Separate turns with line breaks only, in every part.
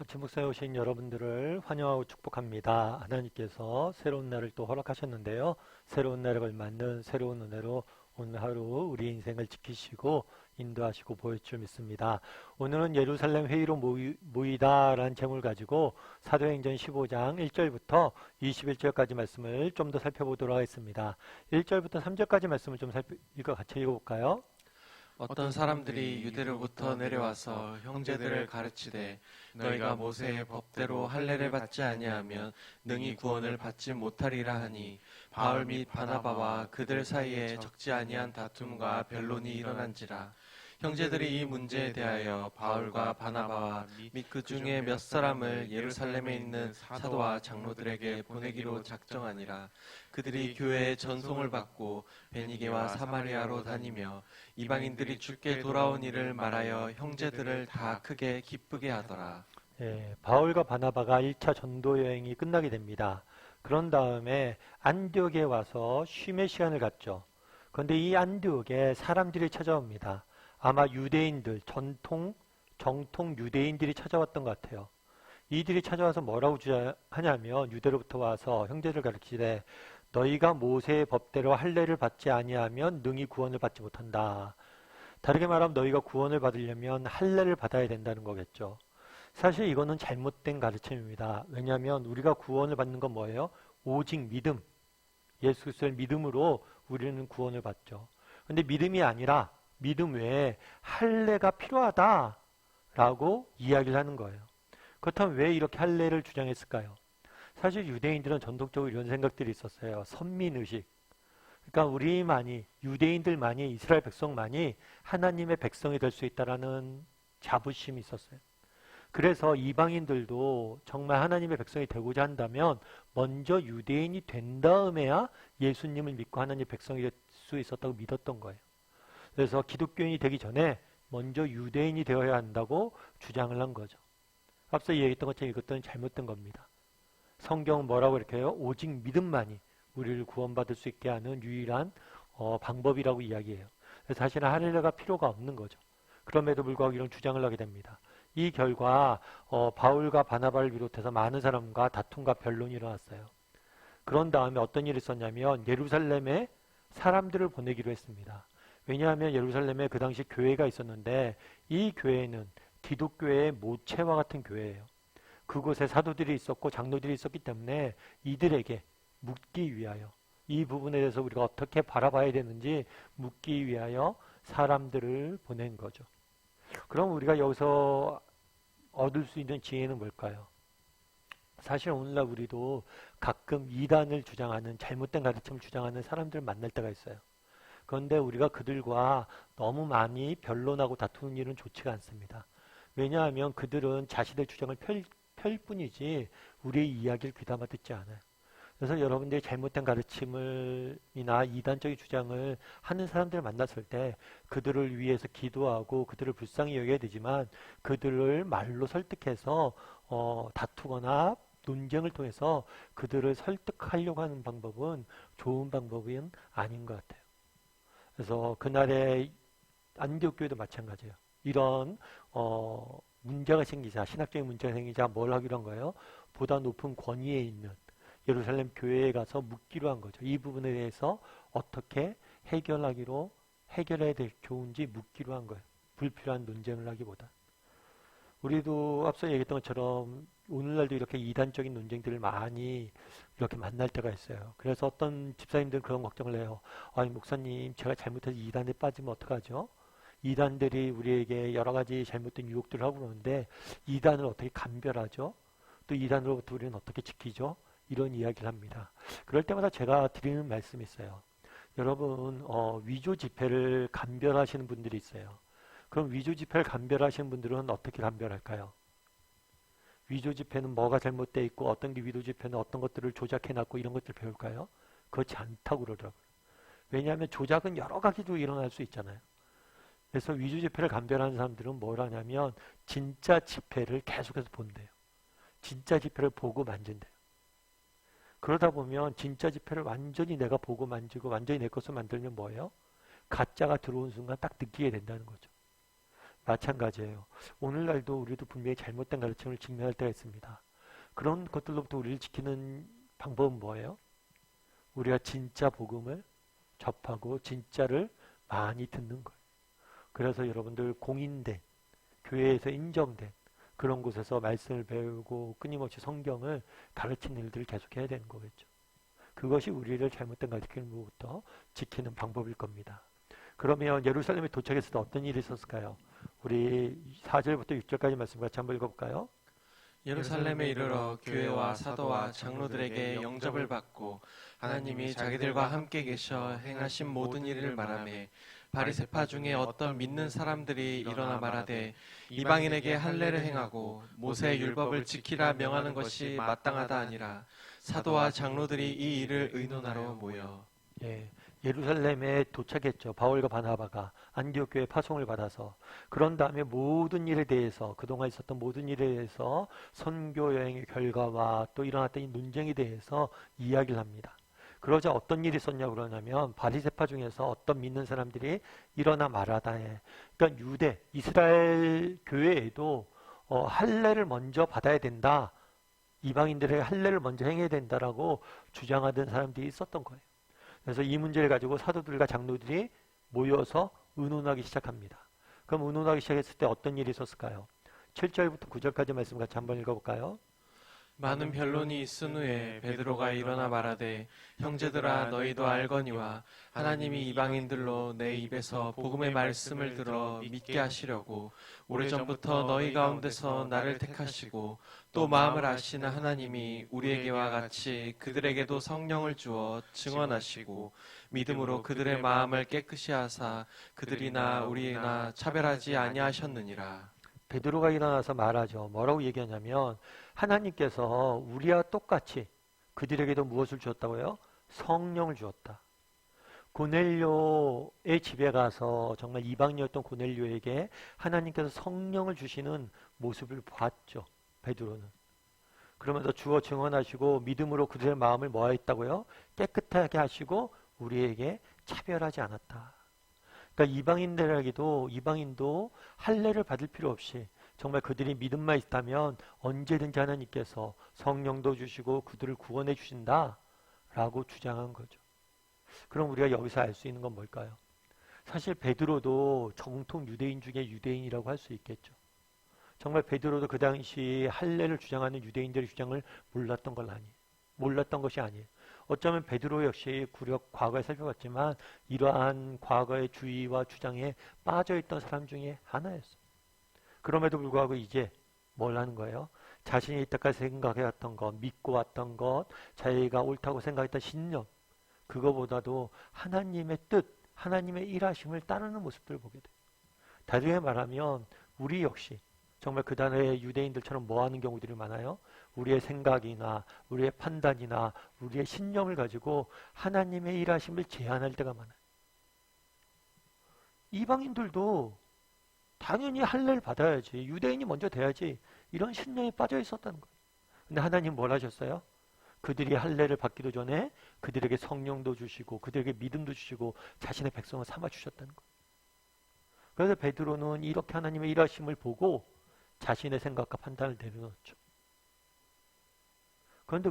아침 목사에 오신 여러분들을 환영하고 축복합니다. 하나님께서 새로운 날을 또 허락하셨는데요. 새로운 날에 걸맞는 새로운 은혜로 오늘 하루 우리 인생을 지키시고 인도하시고 보여줄 믿습니다. 오늘은 예루살렘 회의로 모이다라는 제목을 가지고 사도행전 15장 1절부터 21절까지 말씀을 좀 더 살펴보도록 하겠습니다. 1절부터 3절까지 말씀을 좀 같이 읽어볼까요?
어떤 사람들이 유대로부터 내려와서 형제들을 가르치되 너희가 모세의 법대로 할례를 받지 아니하면 능히 구원을 받지 못하리라 하니 바울 및 바나바와 그들 사이에 적지 아니한 다툼과 변론이 일어난지라. 형제들이 이 문제에 대하여 바울과 바나바와 및 그 중에 몇 사람을 예루살렘에 있는 사도와 장로들에게 보내기로 작정하니라. 그들이 교회에 전송을 받고 베니게와 사마리아로 다니며 이방인들이 주께 돌아온 일을 말하여 형제들을 다 크게 기쁘게 하더라.
바울과 바나바가 1차 전도 여행이 끝나게 됩니다. 그런 다음에 안디옥에 와서 쉼의 시간을 갖죠. 그런데 이 안디옥에 사람들이 찾아옵니다. 아마 유대인들, 정통 유대인들이 찾아왔던 것 같아요. 이들이 찾아와서 뭐라고 주장하냐면 유대로부터 와서 형제를 가르치되 너희가 모세의 법대로 할례를 받지 아니하면 능히 구원을 받지 못한다. 다르게 말하면 너희가 구원을 받으려면 할례를 받아야 된다는 거겠죠. 사실 이거는 잘못된 가르침입니다. 왜냐하면 우리가 구원을 받는 건 뭐예요? 오직 믿음. 예수 그리스도의 믿음으로 우리는 구원을 받죠. 그런데 믿음이 아니라 믿음 외에 할례가 필요하다라고 이야기를 하는 거예요. 그렇다면 왜 이렇게 할례를 주장했을까요? 사실 유대인들은 전통적으로 이런 생각들이 있었어요. 선민의식. 그러니까 우리만이, 유대인들만이, 이스라엘 백성만이 하나님의 백성이 될 수 있다라는 자부심이 있었어요. 그래서 이방인들도 정말 하나님의 백성이 되고자 한다면 먼저 유대인이 된 다음에야 예수님을 믿고 하나님의 백성이 될 수 있었다고 믿었던 거예요. 그래서 기독교인이 되기 전에 먼저 유대인이 되어야 한다고 주장을 한 거죠. 앞서 얘기했던 것처럼 이것들은 잘못된 겁니다. 성경은 뭐라고 이렇게 해요? 오직 믿음만이 우리를 구원받을 수 있게 하는 유일한 방법이라고 이야기해요. 그래서 사실은 할례가 필요가 없는 거죠. 그럼에도 불구하고 이런 주장을 하게 됩니다. 이 결과 바울과 바나바를 비롯해서 많은 사람과 다툼과 변론이 일어났어요. 그런 다음에 어떤 일이 있었냐면 예루살렘에 사람들을 보내기로 했습니다. 왜냐하면 예루살렘에 그 당시 교회가 있었는데 이 교회는 기독교의 모체와 같은 교회예요. 그곳에 사도들이 있었고 장로들이 있었기 때문에 이들에게 묻기 위하여 이 부분에 대해서 우리가 어떻게 바라봐야 되는지 묻기 위하여 사람들을 보낸 거죠. 그럼 우리가 여기서 얻을 수 있는 지혜는 뭘까요? 사실 오늘날 우리도 가끔 이단을 주장하는 잘못된 가르침을 주장하는 사람들을 만날 때가 있어요. 그런데 우리가 그들과 너무 많이 변론하고 다투는 일은 좋지가 않습니다. 왜냐하면 그들은 자신의 주장을 펼 뿐이지 우리의 이야기를 귀담아 듣지 않아요. 그래서 여러분들이 잘못된 가르침이나 이단적인 주장을 하는 사람들을 만났을 때 그들을 위해서 기도하고 그들을 불쌍히 여겨야 되지만 그들을 말로 설득해서 다투거나 논쟁을 통해서 그들을 설득하려고 하는 방법은 좋은 방법은 아닌 것 같아요. 그래서 그날의 안디옥 교회도 마찬가지예요. 이런 문제가 생기자, 신학적인 문제가 생기자 뭘 하기로 한 거예요? 보다 높은 권위에 있는 예루살렘 교회에 가서 묻기로 한 거죠. 이 부분에 대해서 어떻게 해결해야 될 좋은지 묻기로 한 거예요. 불필요한 논쟁을 하기보다. 우리도 앞서 얘기했던 것처럼 오늘날도 이렇게 이단적인 논쟁들을 많이 이렇게 만날 때가 있어요. 그래서 어떤 집사님들은 그런 걱정을 해요. 아니 목사님 제가 잘못해서 이단에 빠지면 어떡하죠? 이단들이 우리에게 여러 가지 잘못된 유혹들을 하고 그러는데 이단을 어떻게 감별하죠? 또 이단으로부터 우리는 어떻게 지키죠? 이런 이야기를 합니다. 그럴 때마다 제가 드리는 말씀이 있어요. 여러분 위조 지폐를 감별하시는 분들이 있어요. 그럼 위조 지폐를 감별하시는 분들은 어떻게 감별할까요? 위조 지폐는 뭐가 잘못되어 있고 어떤 게 위조 지폐는 어떤 것들을 조작해놨고 이런 것들을 배울까요? 그렇지 않다고 그러더라고요. 왜냐하면 조작은 여러 가지로 일어날 수 있잖아요. 그래서 위조 지폐를 감별하는 사람들은 뭘 하냐면 진짜 지폐를 계속해서 본대요. 진짜 지폐를 보고 만진대요. 그러다 보면 진짜 지폐를 완전히 내가 보고 만지고 완전히 내 것을 만들면 뭐예요? 가짜가 들어온 순간 딱 느끼게 된다는 거죠. 마찬가지예요. 오늘날도 우리도 분명히 잘못된 가르침을 직면할 때가 있습니다. 그런 것들로부터 우리를 지키는 방법은 뭐예요? 우리가 진짜 복음을 접하고 진짜를 많이 듣는 거예요. 그래서 여러분들 공인된, 교회에서 인정된 그런 곳에서 말씀을 배우고 끊임없이 성경을 가르치는 일들을 계속해야 되는 거겠죠. 그것이 우리를 잘못된 가르침으로부터 지키는 방법일 겁니다. 그러면 예루살렘에 도착했을 때 어떤 일이 있었을까요? 우리 4절부터 6절까지 말씀 같이 한번 읽어볼까요?
예루살렘에 이르러 교회와 사도와 장로들에게 영접을 받고 하나님이 자기들과 함께 계셔 행하신 모든 일을 말하매 바리새파 중에 어떤 믿는 사람들이 일어나 말하되 이방인에게 할례를 행하고 모세의 율법을 지키라 명하는 것이 마땅하다 아니라 사도와 장로들이 이 일을 의논하러 모여
예, 예루살렘에 도착했죠. 바울과 바나바가 안디옥 교회 파송을 받아서. 그런 다음에 모든 일에 대해서, 그동안 있었던 모든 일에 대해서 선교 여행의 결과와 또 일어났던 이 논쟁에 대해서 이야기를 합니다. 그러자 어떤 일이 있었냐고 그러냐면 바리새파 중에서 어떤 믿는 사람들이 일어나 말하다에, 그러니까 유대 이스라엘 교회에도 할례를 먼저 받아야 된다, 이방인들에게 할례를 먼저 행해야 된다라고 주장하던 사람들이 있었던 거예요. 그래서 이 문제를 가지고 사도들과 장로들이 모여서 의논하기 시작합니다. 그럼 의논하기 시작했을 때 어떤 일이 있었을까요? 7절부터 9절까지 말씀 같이 한번 읽어볼까요?
많은 변론이 있은 후에 베드로가 일어나 말하되 형제들아 너희도 알거니와 하나님이 이방인들로 내 입에서 복음의 말씀을 들어 믿게 하시려고 오래전부터 너희 가운데서 나를 택하시고 또 마음을 아시는 하나님이 우리에게와 같이 그들에게도 성령을 주어 증언하시고 믿음으로 그들의 마음을 깨끗이 하사 그들이나 우리나 차별하지 아니하셨느니라.
베드로가 일어나서 말하죠. 뭐라고 얘기하냐면 하나님께서 우리와 똑같이 그들에게도 무엇을 주었다고요? 성령을 주었다. 고넬료의 집에 가서 정말 이방인이었던 고넬료에게 하나님께서 성령을 주시는 모습을 봤죠. 베드로는. 그러면서 주어 증언하시고 믿음으로 그들의 마음을 뭐 했다고요? 깨끗하게 하시고 우리에게 차별하지 않았다. 그러니까 이방인도 할례를 받을 필요 없이 정말 그들이 믿음만 있다면 언제든지 하나님께서 성령도 주시고 그들을 구원해 주신다라고 주장한 거죠. 그럼 우리가 여기서 알 수 있는 건 뭘까요? 사실 베드로도 정통 유대인 중에 유대인이라고 할 수 있겠죠. 정말 베드로도 그 당시 할례를 주장하는 유대인들의 주장을 몰랐던 것이 아니에요. 어쩌면 베드로 역시 과거에 살펴봤지만 이러한 과거의 주의와 주장에 빠져있던 사람 중에 하나였어요. 그럼에도 불구하고 이제 뭘 하는 거예요? 자신이 이때까지 생각해왔던 것, 믿고 왔던 것, 자기가 옳다고 생각했던 신념, 그거보다도 하나님의 뜻, 하나님의 일하심을 따르는 모습들을 보게 돼요. 다르게 말하면 우리 역시 정말 그 단어의 유대인들처럼 뭐 하는 경우들이 많아요? 우리의 생각이나 우리의 판단이나 우리의 신념을 가지고 하나님의 일하심을 제한할 때가 많아요. 이방인들도 당연히 할례를 받아야지, 유대인이 먼저 돼야지, 이런 신념에 빠져 있었다는 거예요. 근데 하나님 뭘 하셨어요? 그들이 할례를 받기도 전에 그들에게 성령도 주시고 그들에게 믿음도 주시고 자신의 백성을 삼아 주셨다는 거예요. 그래서 베드로는 이렇게 하나님의 일하심을 보고 자신의 생각과 판단을 내려놓죠. 그런데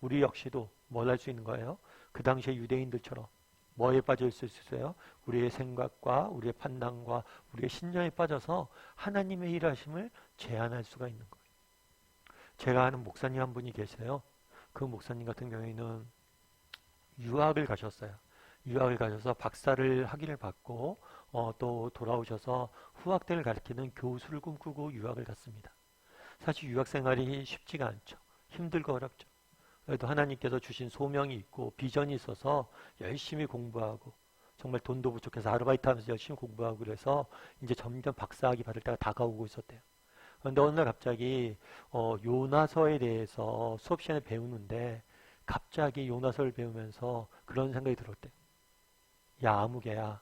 우리 역시도 뭘 할 수 있는 거예요? 그 당시에 유대인들처럼 뭐에 빠져 있을 수 있어요? 우리의 생각과 우리의 판단과 우리의 신념에 빠져서 하나님의 일하심을 제한할 수가 있는 거예요. 제가 아는 목사님 한 분이 계세요. 그 목사님 같은 경우에는 유학을 가셨어요. 유학을 가셔서 박사를 학위를 받고 또 돌아오셔서 후학대를 가르치는 교수를 꿈꾸고 유학을 갔습니다. 사실 유학 생활이 쉽지가 않죠. 힘들고 어렵죠. 그래도 하나님께서 주신 소명이 있고 비전이 있어서 열심히 공부하고 정말 돈도 부족해서 아르바이트 하면서 열심히 공부하고 그래서 이제 점점 박사학위 받을 때가 다가오고 있었대요. 그런데 어느 날 갑자기 요나서에 대해서 수업 시간에 배우는데 갑자기 요나서를 배우면서 그런 생각이 들었대요. 야, 아무개야.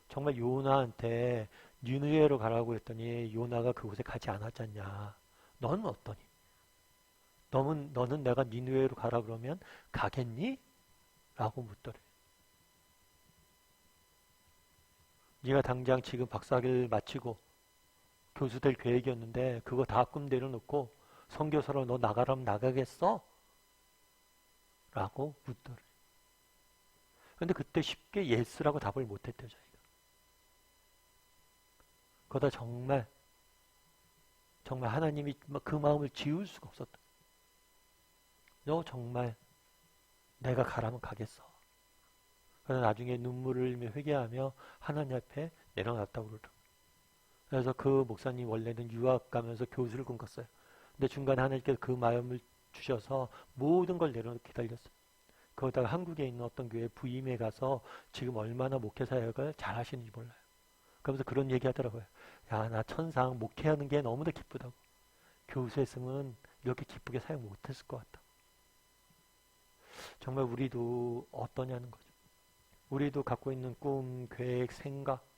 정말 요나한테 니느웨로 가라고 했더니 요나가 그곳에 가지 않았잖냐. 너는 어떠니? 너는 내가 니느웨로 가라 그러면 가겠니? 라고 묻더래. 네가 당장 지금 박사학위를 마치고 교수 될 계획이었는데 그거 다 꿈 내려놓고 선교사로 너 나가라면 나가겠어? 라고 묻더래. 근데 그때 쉽게 예스라고 답을 못했대요, 자기가. 그러다 정말 하나님이 그 마음을 지울 수가 없었다. 너 정말 내가 가라면 가겠어. 그래서 나중에 눈물을 흘리며 회개하며 하나님 앞에 내려놨다고 그러더라고요. 그래서 그 목사님 원래는 유학 가면서 교수를 꿈꿨어요. 근데 중간에 하나님께서 그 마음을 주셔서 모든 걸 내려놓게 달렸어요. 그러다가 한국에 있는 어떤 교회 부임에 가서 지금 얼마나 목회 사역을 잘 하시는지 몰라요. 그러면서 그런 얘기 하더라고요. 야, 나 천상 목회하는 게 너무나 기쁘다고. 교수했으면 이렇게 기쁘게 사역 못했을 것 같다. 정말 우리도 어떠냐는 거죠. 우리도 갖고 있는 꿈, 계획, 생각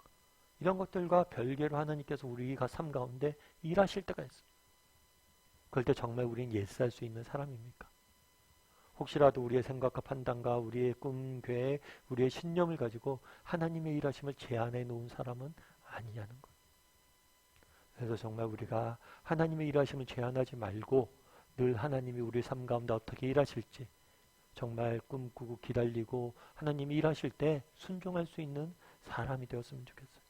이런 것들과 별개로 하나님께서 우리가 삶 가운데 일하실 때가 있어요. 그럴 때 정말 우리는 예스할 수 있는 사람입니까? 혹시라도 우리의 생각과 판단과 우리의 꿈, 계획, 우리의 신념을 가지고 하나님의 일하심을 제한해 놓은 사람은 아니냐는 거예요. 그래서 정말 우리가 하나님의 일하심을 제한하지 말고 늘 하나님이 우리 삶 가운데 어떻게 일하실지 정말 꿈꾸고 기다리고 하나님이 일하실 때 순종할 수 있는 사람이 되었으면 좋겠어요.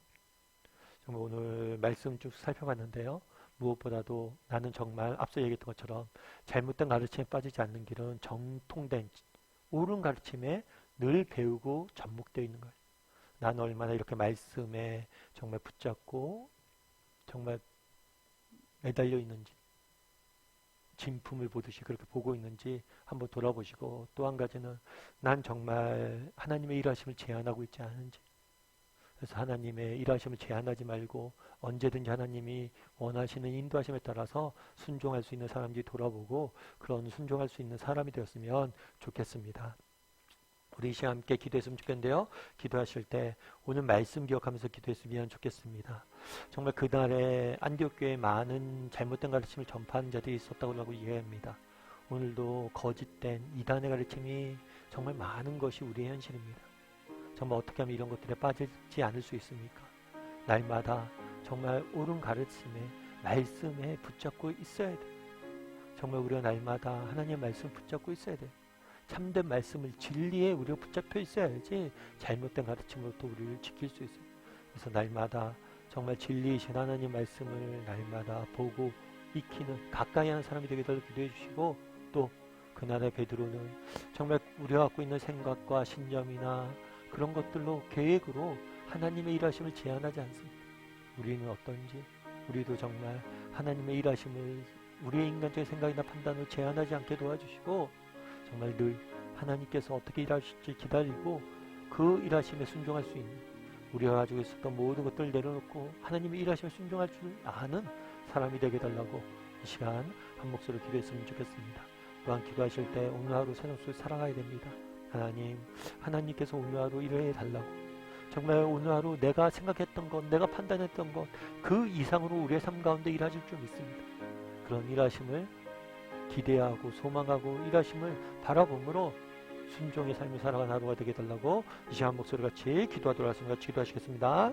정말 오늘 말씀 쭉 살펴봤는데요. 무엇보다도 나는 정말 앞서 얘기했던 것처럼 잘못된 가르침에 빠지지 않는 길은 정통된 옳은 가르침에 늘 배우고 접목되어 있는 거예요. 나는 얼마나 이렇게 말씀에 정말 붙잡고 정말 매달려 있는지 진품을 보듯이 그렇게 보고 있는지 한번 돌아보시고, 또 한 가지는 난 정말 하나님의 일하심을 제한하고 있지 않은지, 그래서 하나님의 일하심을 제한하지 말고 언제든지 하나님이 원하시는 인도하심에 따라서 순종할 수 있는 사람들이 돌아보고 그런 순종할 수 있는 사람이 되었으면 좋겠습니다. 우리 이 시간 함께 기도했으면 좋겠는데요. 기도하실 때 오늘 말씀 기억하면서 기도했으면 좋겠습니다. 정말 그날에 안디옥교회에 많은 잘못된 가르침을 전파하는 자들이 있었다고 하고 이해합니다. 오늘도 거짓된 이단의 가르침이 정말 많은 것이 우리의 현실입니다. 정말 어떻게 하면 이런 것들에 빠지지 않을 수 있습니까? 날마다 정말 옳은 가르침에 말씀에 붙잡고 있어야 돼요. 정말 우리가 날마다 하나님의 말씀 붙잡고 있어야 돼요. 참된 말씀을 진리에 우리가 붙잡혀 있어야지 잘못된 가르침으로부터 우리를 지킬 수 있어요. 그래서 날마다 정말 진리이신 하나님 말씀을 날마다 보고 익히는 가까이 하는 사람이 되게 달라고 기도해 주시고, 또 그날의 베드로는 정말 우리가 갖고 있는 생각과 신념이나 그런 것들로 계획으로 하나님의 일하심을 제한하지 않습니다. 우리는 어떤지 우리도 정말 하나님의 일하심을 우리의 인간적인 생각이나 판단으로 제한하지 않게 도와주시고, 정말 늘 하나님께서 어떻게 일하실지 기다리고 그 일하심에 순종할 수 있는, 우리가 가지고 있었던 모든 것들을 내려놓고 하나님의 일하심에 순종할 줄 아는 사람이 되게 달라고 이 시간 한 목소리로 기도했으면 좋겠습니다. 또한 기도하실 때 오늘 하루 새벽 속에 살아가야 됩니다. 하나님께서 오늘 하루 일해 달라고, 정말 오늘 하루 내가 생각했던 것, 내가 판단했던 것 그 이상으로 우리의 삶 가운데 일하실 줄 믿습니다. 그런 일하심을 기대하고 소망하고 일하심을 바라봄으로 순종의 삶을 살아가는 하루가 되게 달라고 이 시간 목소리 같이 기도하도록 하겠습니다. 같이 기도하시겠습니다.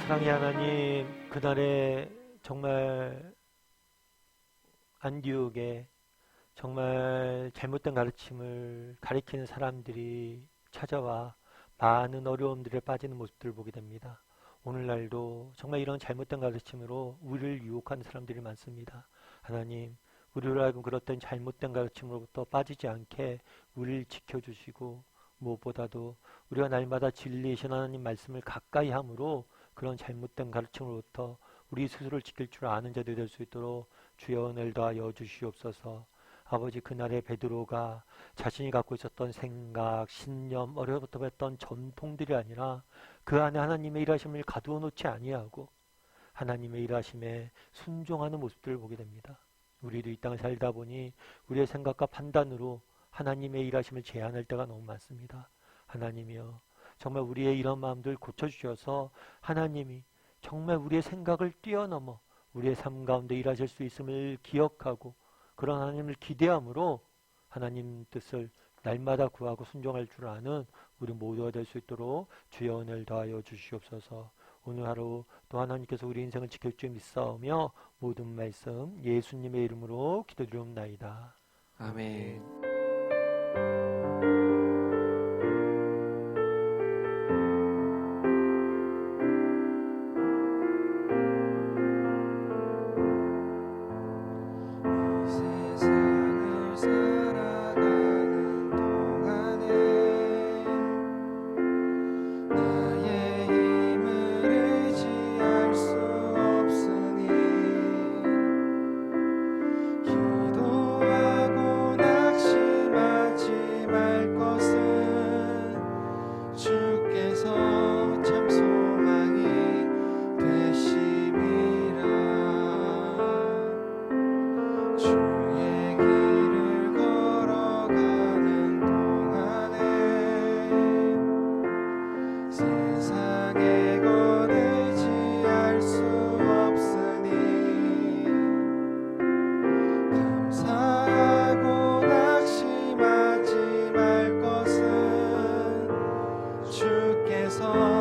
사랑의 하나님, 그날에 정말 안디옥에 정말 잘못된 가르침을 가리키는 사람들이 찾아와 많은 어려움들에 빠지는 모습들을 보게 됩니다. 오늘날도 정말 이런 잘못된 가르침으로 우리를 유혹하는 사람들이 많습니다. 하나님, 우리를 하여금 그렇던 잘못된 가르침으로부터 빠지지 않게 우리를 지켜주시고 무엇보다도 우리가 날마다 진리이신 하나님 말씀을 가까이 함으로 그런 잘못된 가르침으로부터 우리 스스로를 지킬 줄 아는 자들이 될 수 있도록 주여 은혜를 더하여 주시옵소서. 아버지, 그날의 베드로가 자신이 갖고 있었던 생각, 신념, 어려부터 했던 전통들이 아니라 그 안에 하나님의 일하심을 가두어 놓지 아니하고 하나님의 일하심에 순종하는 모습들을 보게 됩니다. 우리도 이 땅을 살다 보니 우리의 생각과 판단으로 하나님의 일하심을 제한할 때가 너무 많습니다. 하나님이여, 정말 우리의 이런 마음들 고쳐주셔서 하나님이 정말 우리의 생각을 뛰어넘어 우리의 삶 가운데 일하실 수 있음을 기억하고 그런 하나님을 기대함으로 하나님 뜻을 날마다 구하고 순종할 줄 아는 우리 모두가 될 수 있도록 주여 은혜를 더하여 주시옵소서. 오늘 하루 또 하나님께서 우리 인생을 지킬 줄 믿사오며 모든 말씀 예수님의 이름으로 기도드리옵나이다.
아멘.
세상을 살아가는 동안에 나의 힘을 의지할 수 없으니 기도하고 낙심하지 말 것은 주께서 참 소망이 되심이라. 주의 길을 걸어가는 동안에 세상의 것 의지할 수 없으니 감사하고 낙심하지 말 것은 주께서